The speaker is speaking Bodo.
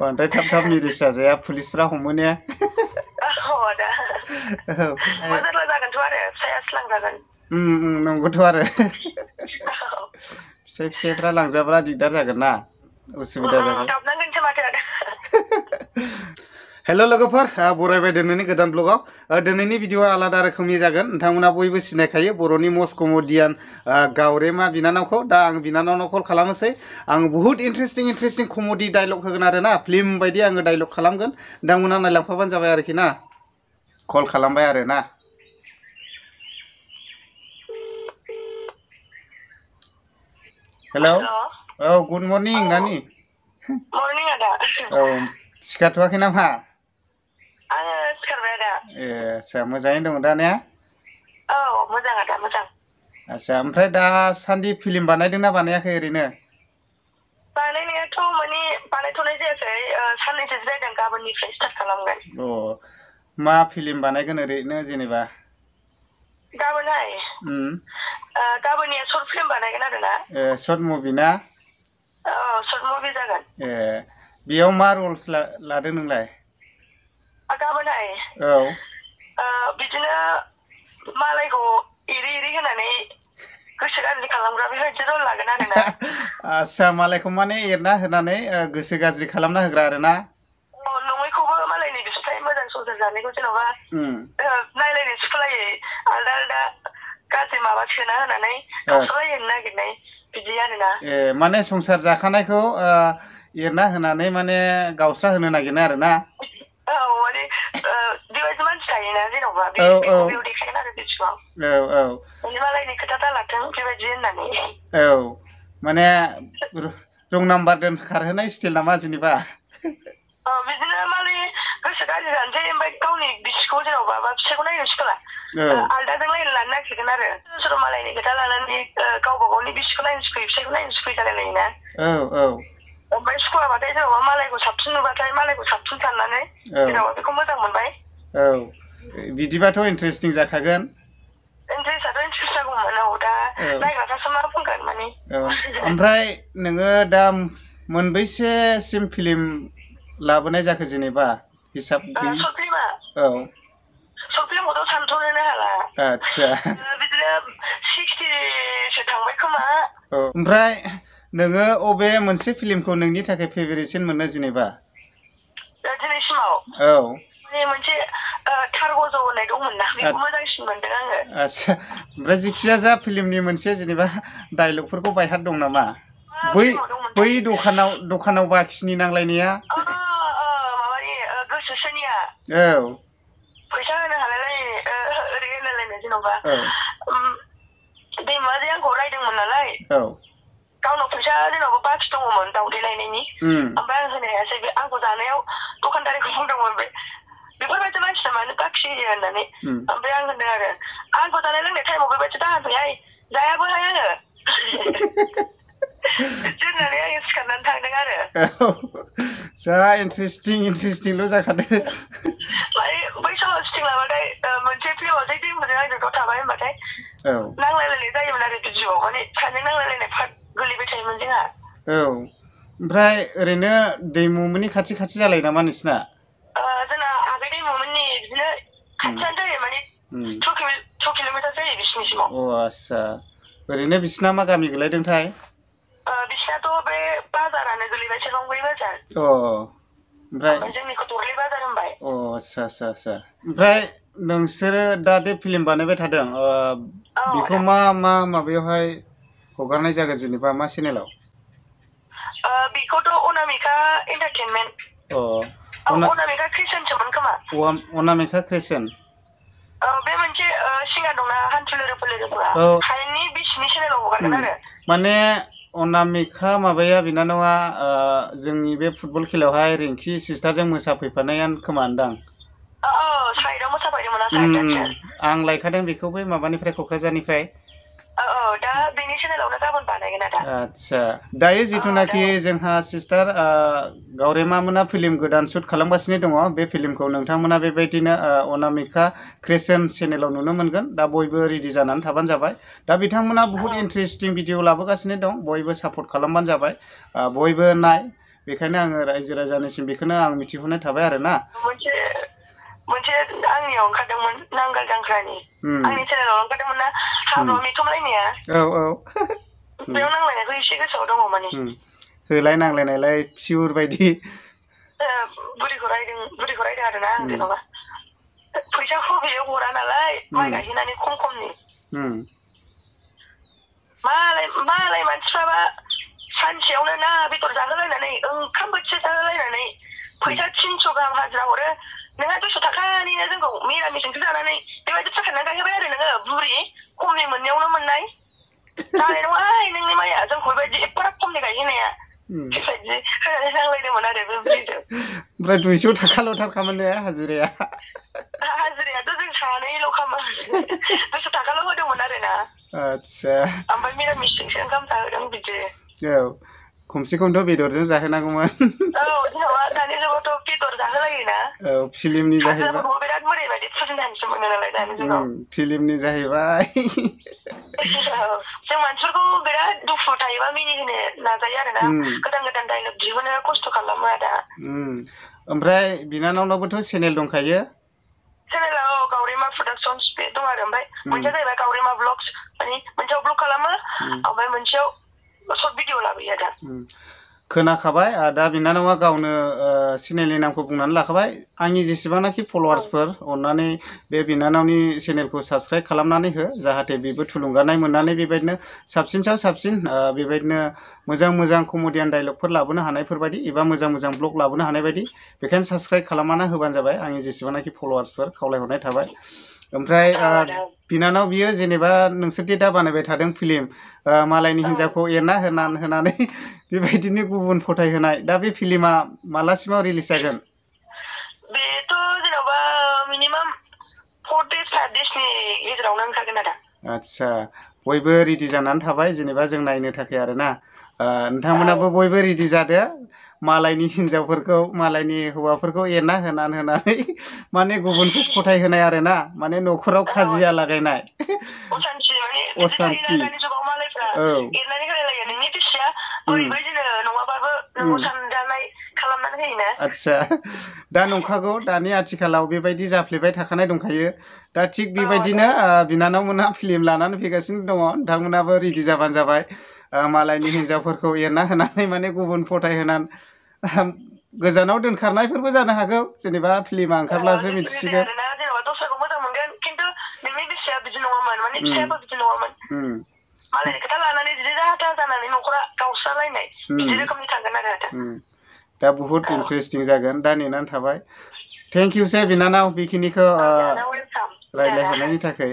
बांद्राय थाब निरिस जाजाया पुलिसफ्रा हमो ने दा मोजां जागोनथ' आरो फिसायासो लांजागोन नंगौथ' आरो फिसाफ्रा लांजाब्ला दिगदार जागोन ना उसुबिदा जागोन गाबनांगोनसो माथो हेल' लोगोफोर बरायबाय दिनैनि गोदान ब्लगाव दिनैनि भिडिअआ आलादा रोखोमनि जागोन नोंथांमोना बयबो सिनायखायो बर'नि मस्ट कमेडियान गावरेमा बिनानावखौ दा आं बिनानावनाव कल खालामनोसै आं बुहुत इन्टारेस्टिं कमेडि डायलग होगोन आरो ना फिल्म बायदि आङो डायलग खालामगोन नोंथांमोना नायलांफाबानो जाबाय आरोखि ना कल खालामबाय आरो ना हेल' औ गुड मर्निं नानि मर्निं आदा औ सिखारथ'वाखै नामा आङो सिखारबाय आदा आच्छा मोजाङै दङ दा ने औ मोजां आदा मोजां आच्छा ओमफ्राय दासान्दि फिल्म बानायदोंना बानायाखै ओरैनो बानायनायाथ' माने बानायथ'नाय जायाखै साननैसो जादों गाबोननिफ्राय स्टार्ट खालामगोन मा फिल्म बानायगोन ओरैनो जेनेबा गाबोनहाय गाबोननिया सर्ट फिल्म बानायगोन आरो ना सर्ट मुभि ना सर्ट मुभि जागोन बेयाव मा रल्स लादों नोंलाय गाबोनहाय औ बिदिनो मालायखौ एरै होनानै गोसो गाज्रि खालामग्रा बेबायदि रल लागोन आरो ना आच्छा मालायखौ माने एरना होनानै गोसो गाज्रि खालामना होग्रा आरो ना नङैखौबो मालायनि बिसिफ्राय मोजां संसार जानायखौ जेन'बा नायलायनो सुखुलायै आलदा गाज्रि माबा सोना होनानै गावस्रालायनो नागिरनाय बिदि आरोना माने संसार जाखानायखौ एरना होनानै माने गावस्रा होनो नागिरनाय आरो ना माने बेबायदि मानसि थायोना जेन'बा बेयाव देखायगोन आरो बिसिबां मालायनि खोथा दालाथों बेबायदि होननानै माने रं नाम्बार दोनखारहोनाय स्टाइल नामा जेनेबा बिदिनो मालाय गोसो गाज्रि जानोसै ओमफ्राय गावनि बिसिखौ जेन'बा फिसायखौ नायनो सुखुला आलदाजों नायनो लानो नागिरगोन आरो सोरबा मालायनि खोथा लानानै गावबा गावनि बिसिखौ नायनो सुखुयो फिसायखौ नायनो सुखुयो जालायलायोना ओमफ्राय सुखुवाबाथाय जेन'बा मालायखौ साबसिन नुबाथाय मालायखौ साबसिन साननानै जेन'बा बेखौ मोजां मोनबाय बिदिबाथ' इन्टारेस्टिं जाखागोन इन्टारेस्टआथ' इन्टारेस्ट जागौमोन दा नायग्राफ्रासो मा बुंगोन माने ओमफ्राय नोङो दा मोनबैसेसिम फिल्म लाबोनाय जाखो जेनेबा हिसाब सर्ट फिल्मा सर्ट फिल्मखौथ' सानथ'नोनो हाला आच्छा बिदिनो 60सो थांबाय खोमा ओमफ्राय नोङो अबे मोनसे फिल्मखौ नोंनि थाखाय फेभारेटसिन मोनो जेनेबा दिनैसिमाव माने मोनसे थारगज' होननाय दंमोन ना बेखौ मोजांसिन मोनदों आङो आच्छा ओमफ्राय जिखिजाया जा फिल्मनि मोनसे जेनेबा डायलगफोरखौ बायहार दं नामा बै दखानाव बाखिनि नांलायनाया माबानि गोसोसोनिया फैसा होनो हालायलाय ओरै होनलायलायनो जेन'बा दैमाजों आंखौ रायदोंमोन नालाय गावनाव फैसा जेन'बा बाखि दङमोन दावदै लायनायनि ओमफ्राय आं होनो हायासै बे आंखौ जानायाव दखानदारिखौ बुंदोंमोन बेफोरबायदि मानसिया मानो बाखि होयो होननानै ओमफ्राय आं होनदों आरो आंखौ जानाय लोंनाय टाइमाव बेबायदि दाहोनफैहाय जायाबोहाय आङो दोननानै आङो सिखारनानै थांदों आरो जा इन्टारेस्टिंल' जाखादों बै समाव स्टिं लाबाथाय मोनसे फिल्माव जै दैमुजों आंजों थाबाय होनबाथाय नांलायलायनाय जायोमोन आरो भिडिअ'आव माने सानैजों नांलायलायनाय पार्ट गोलैबाय थायोमोन जोंहा ओमफ्राय ओरैनो दैमुमोननि खाथि जालायो नामा नोंसिना जोंना आगै दैमुमोननि बिदिनो खाथियानो जायो माने 2 किल'मिटार जायो बिसिनिसिमाव आच्छा ओरैनो बिसिना मा गामि गोलैदोंथाय बिसिनाथ' बे बाजारानो गोलैबाय सेरफांगुरि बाजार ओमफ्राय जोंनिखौ दरलै बाजार होनबाय आच्छा ओमफ्राय नोंसोरो दा दे फिल्म बानायबाय थादों बेखौ मा माबायावहाय हगारनाय जागोन जेनेबा मा चेनेलाव बेखौथ' अनामिका एन्टारटेनमेन्ट अनामिका क्रिएसनसोमोन खोमा अनामिका क्रिएसन बे मोनसे सिंगार दंना हान्थुले रोफोलेफोरा हायेननि बिसिनि चेनेलाव हगारगोन आरो माने अनामिका माबाया बिनानावा जोंनि बे फुटबल खेलायावहाय रिंकि सिस्टारजों मोसाफैफानायानो खोमा होनदां साइडआव मोसाफैदोंमोन आं लायखादों बेखौ बै माबानिफ्राय क'क्राझारनिफ्राय दा बेनि चेनेलावनो गाबोन बानायगोन आदा आच्छा दायो जिथुनाखि जोंहा सिस्टार गावरेमा मोना फिल्म गोदान शुट खालामगासिनो दङ बे फिल्मखौ नोंथांमोना बेबायदिनो अनामिका क्रिएसन चेनेलाव नुनो मोनगोन दा बयबो रेडि जानानै थाबानो जाबाय दा बिथांमोना बुहुत इन्टारेस्टिं भिडिअ लाबोगासिनो दं बयबो सापर्ट खालामबानो जाबाय बयबो नाय बेखायनो आङो रायजो राजानिसिम बेखौनो आं मिथिहरनाय थाबाय आरो ना मोनसे आंनियाव ओंखारदोंमोन नांगोल जांख्रानि आंनि चेनेलाव ओंखारदोंमोन ना हाब्रुआव मेथमलायनाया औ बेयाव नांलायनायखौ एसे गोसोआव दङ माने होलाय नांलायनायलाय फिउर बायदि बुरिखौ रायदों आरो ना जेन'बा फैसाखौ बेयो हरा नालाय माइ गायहैनानै खमनि मालाय मानसिफ्राबा सानसेयावनो ना बेदर जाहोलायनानै ओंखाम बोथिसे जाहोलायनानै फैसा 300 गाहाम हाजिरा हरो नोंहा 200 थाखानिनो जोंखौ मिरामिसजोंसो जानानै बेबायदि थाखानानै गायहोबाय आरो नोङो बुरि खमनि मोननायावनो मोननाय जानाय नङाहाय नोंनि माइया जोंखौ बेबायदि एफाराब खमनि गायहोनाया बेबायदि होनानै नांलायदोंमोन आरो बे बुरिजों ओमफ्राय 200 थाखाल'थारखामोन ने हाजिरायाथ' जों सानैल'खामोन 200 थाखाल' होदोंमोन आरो ना आच्छा ओमफ्राय मिरामिसजोंसो ओंखाम जाहोदों बिदि औ खमसे खमथ' बेदरजों जाहोनांगौमोन जेन'बा दानि जुगावथ' बेदर जाहोलायोना औ फिल्मनि जाहैबाय बिराद मोरैबायदि फुजिनानैसो मोनो नालाय दानि जुगाव फिल्मनि जाहैबाय जों मानसिफोरखौ बिराद दुखु थायोबा मिनिहोनो नाजायो आरोना गोदान डायलग दिहुनो खस्थ' खालामो आदा ओमफ्राय बिनानावनावबोथ' चेनेल दंखायो चेनेलाव गावरिमा प्रडाक्सन्स बे दं आरो ओमफ्राय मोनसेया जाहैबाय गावरिमा ब्लग्स माने मोनसेयाव ब्लग खालामो ओमफ्राय मोनसेयाव सर्ट भिडिअ लाबोयो आदा खोनाखाबाय दा बिनानावा गावनो चेनेलनि नामखौ बुंनानै लाखाबाय आंनि जेसेबांनाखि फलोवार्सफोर अननानै बे बिनानावनि चेनेलखौ साबस्क्राइब खालामनानै हो जाहाथे बेबो थुलुंगानाय मोननानै बेबायदिनो साबसिन सायाव साबसिन बेबायदिनो मोजां कमेडियान डायलगफोर लाबोनो हानायफोरबायदि एबा मोजां ब्लग लाबोनो हानाय बायदि बेखायनो साबस्क्राइब खालामनानै होबानो जाबाय आंनि जेसेबांनाखि फलोवार्सफोर खावलायहरनाय थाबाय ओमफ्राय बिनानाव बियो जेनेबा नोंसोरदि दा बानायबाय थादों फिल्म मालायनि हिन्जावखौ एरना होनानै बेबायदिनो गुबुन फोथायहोनाय दा बे फिल्मा मालासिमाव रिलिज जागोन बेथ' जेन'बा मिनिमाम 4 days 5 daysनि गेजेरावनो ओंखारगोन आदा आच्छा बयबो रेडि जानानै थाबाय जेनेबा जों नायनो थाखाय आरोना नोंथांमोनाबो बयबो रेडि जादो मालायनि हिन्जावफोरखौ मालायनि हौवाफोरखौ एरना होनानै माने गुबुनखौ फोथायहोनाय आरोना माने न'खराव खाजिया लागायनाय असान्ति एरनानै होलायलायो नोंनि बिसिया ओरैबायदिनो नङाबाबो नोंखौ सानजानाय खालामनानै होयोना आच्छा दा नंखागौ दानि आथिखालाव बेबायदि जाफ्लेबाय थाखानाय दंखायो दा थिग बेबायदिनो बिनानावमोनहा फिल्म लानानै फैगासिनो दङ नोंथांमोनाबो रेडि जाबानो जाबाय मालायनि हिन्जावफोरखौ एरना होनानै माने गुबुन फोथायहोनानै गोजानाव दोनखारनायफोरबो जानो हागौ जेनेबा फिल्मा ओंखारब्लासो मिथिसिगोन जेनेबा दस्राखौ मोजां मोनगोन खिन्थु नोंनि बिसिया बिदि नङामोन माने फिसायाबो बिदि नङामोन मालायनि खोथा लानानै बिदि जाहाथा जानानै न'खरा गावस्रालायनाय बिदि रोखोमनि थांगोन आरो दा बुहुत इन्टारेस्टिं जागोन दा नेनानै थाबाय थेंक इउ बिनानाव बेखिनिखौ रायज्लायहरनायनि थाखाय